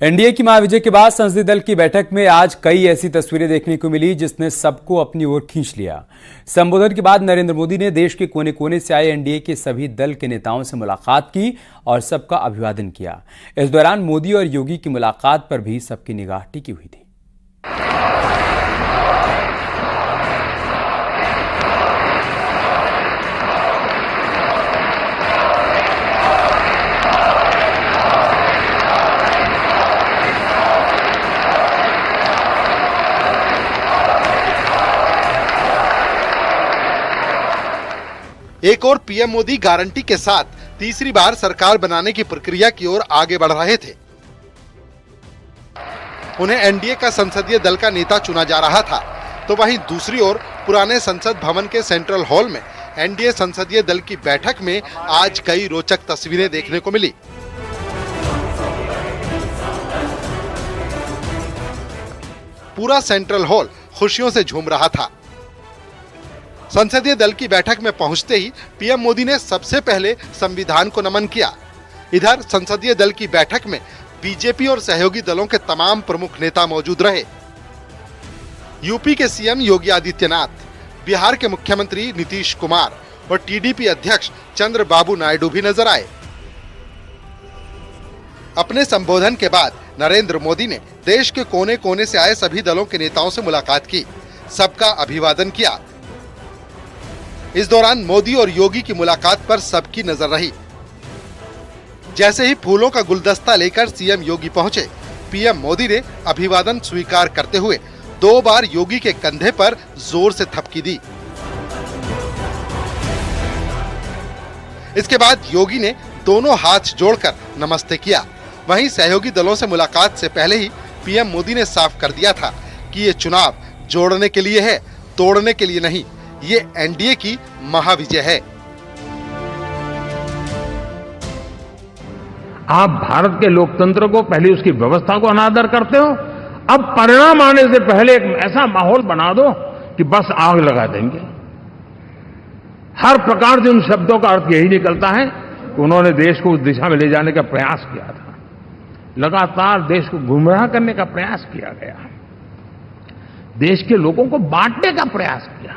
NDA की महाविजय के बाद संसदीय दल की बैठक में आज कई ऐसी तस्वीरें देखने को मिली जिसने सबको अपनी ओर खींच लिया। संबोधन के बाद नरेंद्र मोदी ने देश के कोने कोने से आए एनडीए के सभी दल के नेताओं से मुलाकात की और सबका अभिवादन किया। इस दौरान मोदी और योगी की मुलाकात पर भी सबकी निगाह टिकी हुई थी। एक और पीएम मोदी गारंटी के साथ तीसरी बार सरकार बनाने की प्रक्रिया की ओर आगे बढ़ रहे थे। उन्हें एनडीए का संसदीय दल का नेता चुना जा रहा था, तो वहीं दूसरी ओर पुराने संसद भवन के सेंट्रल हॉल में एनडीए संसदीय दल की बैठक में आज कई रोचक तस्वीरें देखने को मिली। पूरा सेंट्रल हॉल खुशियों से झूम रहा था। संसदीय दल की बैठक में पहुंचते ही पीएम मोदी ने सबसे पहले संविधान को नमन किया। इधर संसदीय दल की बैठक में बीजेपी और सहयोगी दलों के तमाम प्रमुख नेता मौजूद रहे। यूपी के सीएम योगी आदित्यनाथ, बिहार के मुख्यमंत्री नीतीश कुमार और टीडीपी अध्यक्ष चंद्रबाबू नायडू भी नजर आए। अपने संबोधन के बाद नरेंद्र मोदी ने देश के कोने कोने से आए सभी दलों के नेताओं से मुलाकात की, सबका अभिवादन किया। इस दौरान मोदी और योगी की मुलाकात पर सबकी नजर रही। जैसे ही फूलों का गुलदस्ता लेकर सीएम योगी पहुंचे, पीएम मोदी ने अभिवादन स्वीकार करते हुए 2 बार योगी के कंधे पर जोर से थपकी दी। इसके बाद योगी ने दोनों हाथ जोड़कर नमस्ते किया। वहीं सहयोगी दलों से मुलाकात से पहले ही पीएम मोदी ने साफ कर दिया था कि ये चुनाव जोड़ने के लिए है, तोड़ने के लिए नहीं। ये एनडीए की महाविजय है। आप भारत के लोकतंत्र को, पहले उसकी व्यवस्था को अनादर करते हो। अब परिणाम आने से पहले एक ऐसा माहौल बना दो कि बस आग लगा देंगे। हर प्रकार से उन शब्दों का अर्थ यही निकलता है कि उन्होंने देश को उस दिशा में ले जाने का प्रयास किया था। लगातार देश को गुमराह करने का प्रयास किया गया, देश के लोगों को बांटने का प्रयास किया।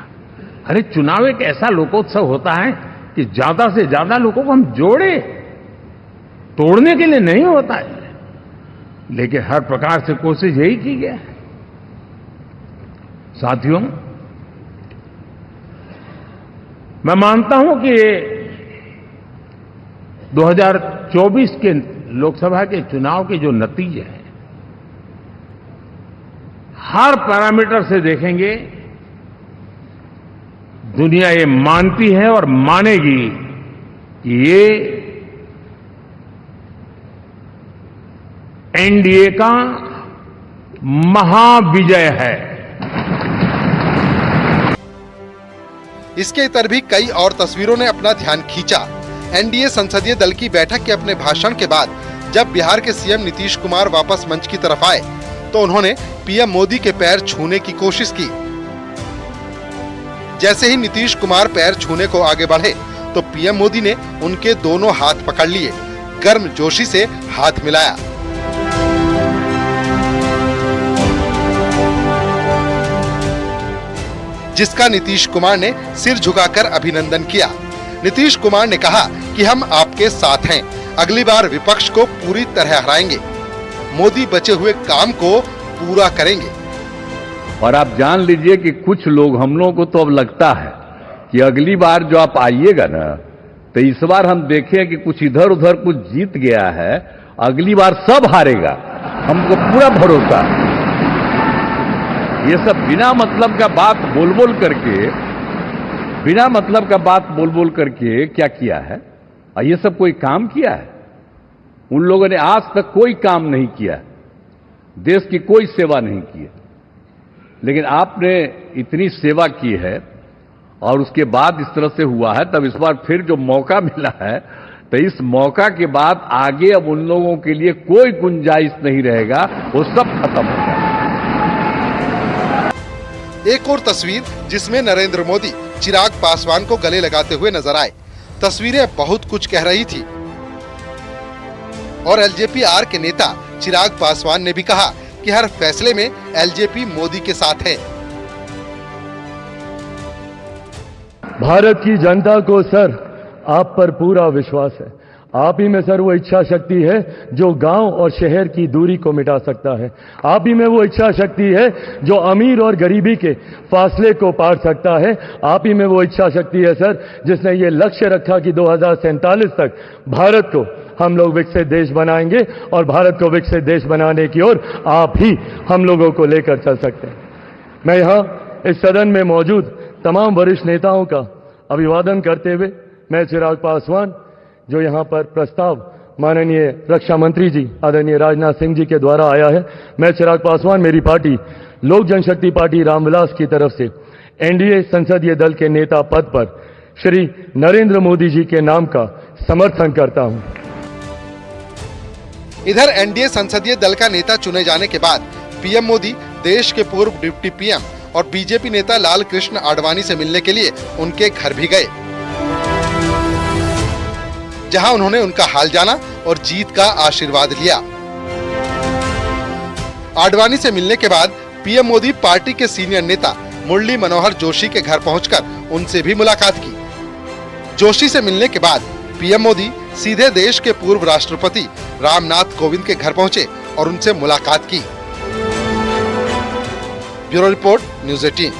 अरे चुनाव एक ऐसा लोकोत्सव होता है कि ज्यादा से ज्यादा लोगों को हम जोड़े, तोड़ने के लिए नहीं होता है। लेकिन हर प्रकार से कोशिश यही की गई है। साथियों, मैं मानता हूं कि 2024 के लोकसभा के चुनाव के जो नतीजे हैं, हर पैरामीटर से देखेंगे, दुनिया ये मानती है और मानेगी कि ये एनडीए का महाविजय है। इसके इतर भी कई और तस्वीरों ने अपना ध्यान खींचा। एनडीए संसदीय दल की बैठक के अपने भाषण के बाद जब बिहार के सीएम नीतीश कुमार वापस मंच की तरफ आए, तो उन्होंने पीएम मोदी के पैर छूने की कोशिश की। जैसे ही नीतीश कुमार पैर छूने को आगे बढ़े, तो पीएम मोदी ने उनके दोनों हाथ पकड़ लिए, गर्मजोशी से हाथ मिलाया। जिसका नीतीश कुमार ने सिर झुकाकर अभिनंदन किया। नीतीश कुमार ने कहा कि हम आपके साथ हैं, अगली बार विपक्ष को पूरी तरह हराएंगे, मोदी बचे हुए काम को पूरा करेंगे। और आप जान लीजिए कि कुछ लोग, हम लोगों को तो अब लगता है कि अगली बार जो आप आइएगा ना, तो इस बार हम देखें कि कुछ इधर उधर कुछ जीत गया है, अगली बार सब हारेगा, हमको पूरा भरोसा। ये सब बिना मतलब का बात बोल बोल करके क्या किया है? और ये सब कोई काम किया है? उन लोगों ने आज तक कोई काम नहीं किया, देश की कोई सेवा नहीं की है। लेकिन आपने इतनी सेवा की है और उसके बाद इस तरह से हुआ है, तब इस बार फिर जो मौका मिला है, तो इस मौका के बाद आगे अब उन लोगों के लिए कोई गुंजाइश नहीं रहेगा, वो सब खत्म हो जाएगा। एक और तस्वीर जिसमें नरेंद्र मोदी चिराग पासवान को गले लगाते हुए नजर आए। तस्वीरें बहुत कुछ कह रही थी और एलजेपी-आर के नेता चिराग पासवान ने भी कहा कि हर फैसले में एलजेपी मोदी के साथ है। भारत की जनता को सर आप पर पूरा विश्वास है। आप ही में सर वो इच्छा शक्ति है जो गांव और शहर की दूरी को मिटा सकता है। आप ही में वो इच्छा शक्ति है जो अमीर और गरीबी के फासले को पार सकता है। आप ही में वो इच्छा शक्ति है सर जिसने ये लक्ष्य रखा कि 2047 तक भारत को हम लोग विकसित देश बनाएंगे और भारत को विकसित देश बनाने की ओर आप ही हम लोगों को लेकर चल सकते हैं। मैं यहाँ इस सदन में मौजूद तमाम वरिष्ठ नेताओं का अभिवादन करते हुए मैं चिराग पासवान जो यहाँ पर प्रस्ताव माननीय रक्षा मंत्री जी आदरणीय राजनाथ सिंह जी के द्वारा आया है, मैं चिराग पासवान मेरी पार्टी लोक जनशक्ति पार्टी रामविलास की तरफ से एनडीए संसदीय दल के नेता पद पर श्री नरेंद्र मोदी जी के नाम का समर्थन करता हूं। इधर एनडीए संसदीय दल का नेता चुने जाने के बाद पीएम मोदी देश के पूर्व डिप्टी पीएम और बीजेपी नेता लाल कृष्ण आडवाणी से मिलने के लिए उनके घर भी गए, जहां उन्होंने उनका हाल जाना और जीत का आशीर्वाद लिया। आडवाणी से मिलने के बाद पीएम मोदी पार्टी के सीनियर नेता मुरली मनोहर जोशी के घर पहुंचकर उनसे भी मुलाकात की। जोशी से मिलने के बाद पीएम मोदी सीधे देश के पूर्व राष्ट्रपति रामनाथ कोविंद के घर पहुंचे और उनसे मुलाकात की। Bureau report, news 18।